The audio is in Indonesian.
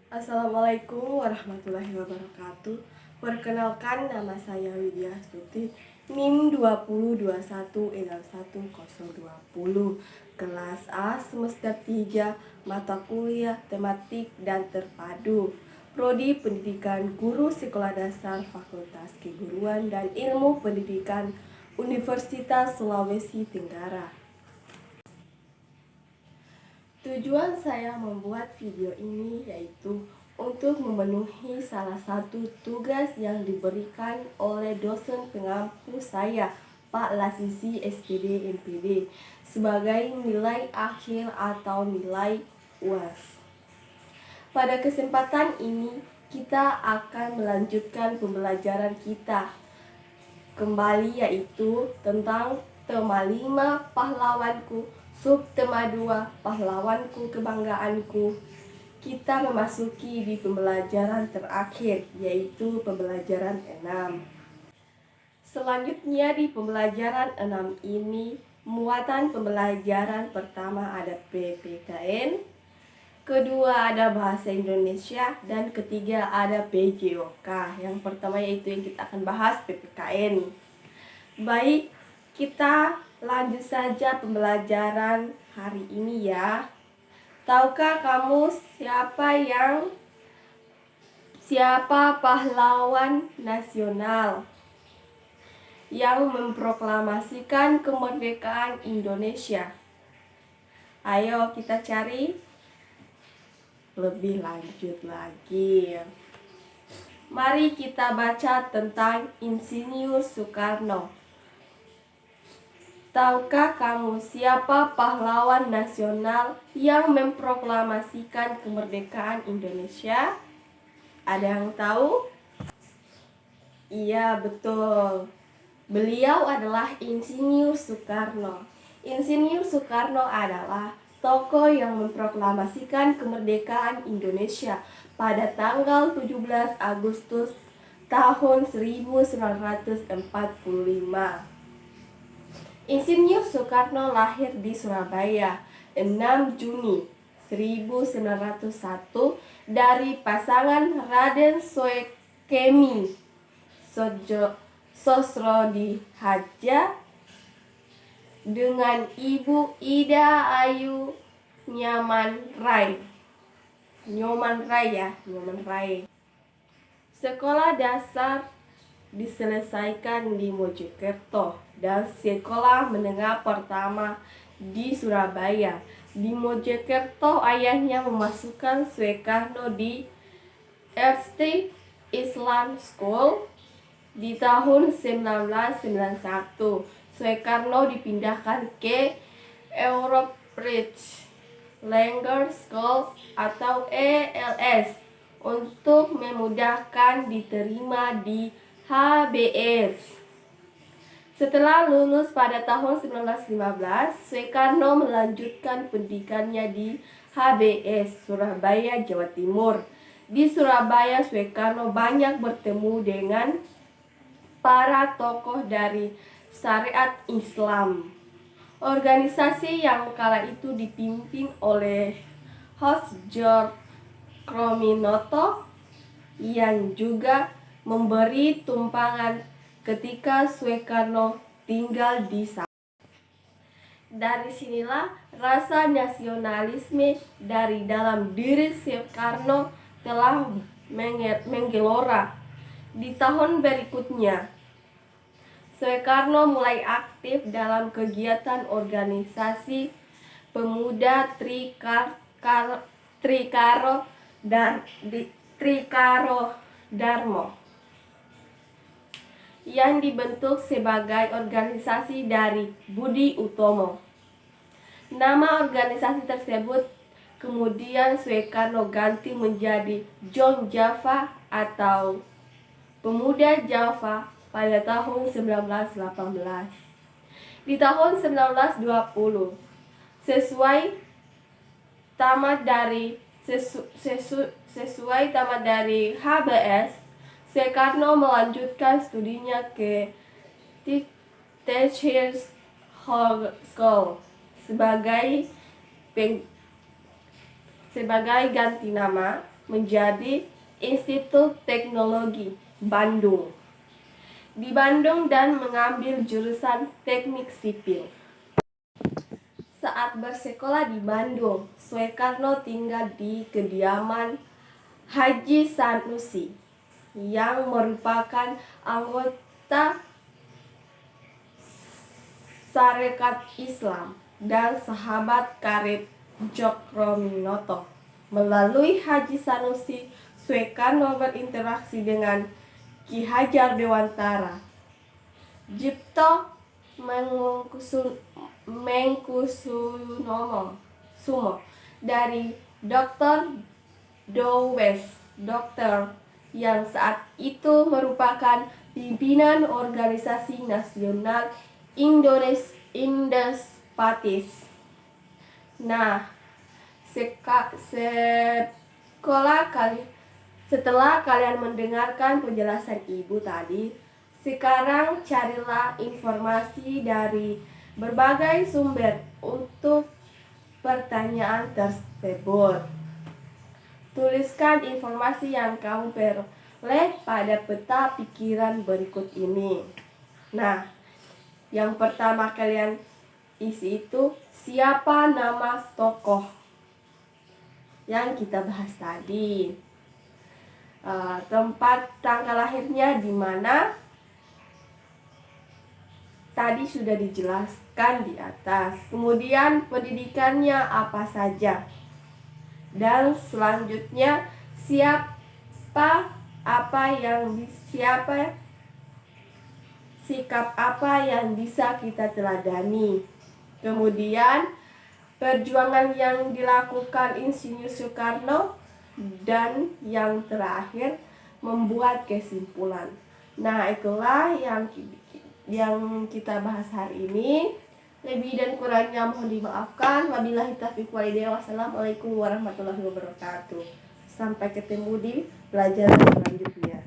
Assalamualaikum warahmatullahi wabarakatuh. Perkenalkan, nama saya Widya Astuti, NIM 2021-1020, kelas A semester 3, mata kuliah tematik dan terpadu, Prodi Pendidikan Guru Sekolah Dasar Fakultas Keguruan dan Ilmu Pendidikan Universitas Sulawesi Tenggara. Tujuan saya membuat video ini yaitu untuk memenuhi salah satu tugas yang diberikan oleh dosen pengampu saya, Pak Lasisi SPD MPD, sebagai nilai akhir atau nilai UAS. Pada kesempatan ini, kita akan melanjutkan pembelajaran kita kembali, yaitu tentang tema 5 pahlawanku, subtema 2 pahlawanku kebanggaanku. Kita memasuki di pembelajaran terakhir, yaitu pembelajaran 6. Selanjutnya di pembelajaran 6 ini, muatan pembelajaran pertama ada PPKN, kedua ada bahasa Indonesia, dan ketiga ada PJOK. Yang pertama yaitu yang kita akan bahas PPKN. Baik, kita lanjut saja pembelajaran hari ini ya. Tahukah kamu siapa pahlawan nasional yang memproklamasikan kemerdekaan Indonesia? Ayo kita cari lebih lanjut lagi. Mari kita baca tentang Insinyur Soekarno. Tahukah kamu siapa pahlawan nasional yang memproklamasikan kemerdekaan Indonesia? Ada yang tahu? Iya, betul. Beliau adalah Insinyur Soekarno. Insinyur Soekarno adalah tokoh yang memproklamasikan kemerdekaan Indonesia pada tanggal 17 Agustus tahun 1945. Insinyur Soekarno lahir di Surabaya 6 Juni 1901 dari pasangan Raden Soekemi Sosrodihadja dengan Ibu Ida Ayu Nyoman Rai. Sekolah dasar diselesaikan di Mojokerto dan sekolah menengah pertama di Surabaya. Di Mojokerto ayahnya memasukkan Soekarno di Erste Islam School. Di tahun 1991 Soekarno dipindahkan ke Europridge Language School atau ELS untuk memudahkan diterima di HBS. Setelah lulus pada tahun 1915, Soekarno melanjutkan pendidikannya di HBS, Surabaya, Jawa Timur. Di Surabaya, Soekarno banyak bertemu dengan para tokoh dari syariat Islam. Organisasi yang kala itu dipimpin oleh Hosjor Krominoto yang juga memberi tumpangan ketika Soekarno tinggal di sana. Dari sinilah rasa nasionalisme dari dalam diri Soekarno telah menggelora. Di tahun berikutnya, Soekarno mulai aktif dalam kegiatan organisasi pemuda Trikaro Darmo yang dibentuk sebagai organisasi dari Budi Utomo. Nama organisasi tersebut kemudian Soekarno ganti menjadi John Java atau Pemuda Java pada tahun 1918. Di tahun 1920, sesuai tamat dari HBS, Soekarno melanjutkan studinya ke Teachers School sebagai ganti nama menjadi Institut Teknologi Bandung di Bandung dan mengambil jurusan Teknik Sipil. Saat bersekolah di Bandung, Soekarno tinggal di kediaman Haji Sanusi yang merupakan anggota Sarekat Islam dan sahabat karib Djokroaminoto. Melalui Haji Sanusi, Soekarno berinteraksi dengan Ki Hajar Dewantara, Cipto Mangkusumo dari Dr. Dowes, dokter yang saat itu merupakan pimpinan Organisasi Nasional Indospatis. Nah, setelah kalian mendengarkan penjelasan ibu tadi, sekarang carilah informasi dari berbagai sumber untuk pertanyaan tersebut. Tuliskan informasi yang kamu peroleh pada peta pikiran berikut ini. Nah, yang pertama kalian isi itu siapa nama tokoh yang kita bahas tadi. Tempat tanggal lahirnya di mana tadi sudah dijelaskan di atas. Kemudian pendidikannya apa saja. Dan selanjutnya sikap apa yang bisa kita teladani. Kemudian perjuangan yang dilakukan Insinyur Soekarno, dan yang terakhir membuat kesimpulan. Nah, itulah yang kita bahas hari ini. Lebih dan kurangnya mohon dimaafkan. Wabillahi taufiq wal hidayah. Wassalamualaikum warahmatullahi wabarakatuh. Sampai ketemu di pelajaran selanjutnya.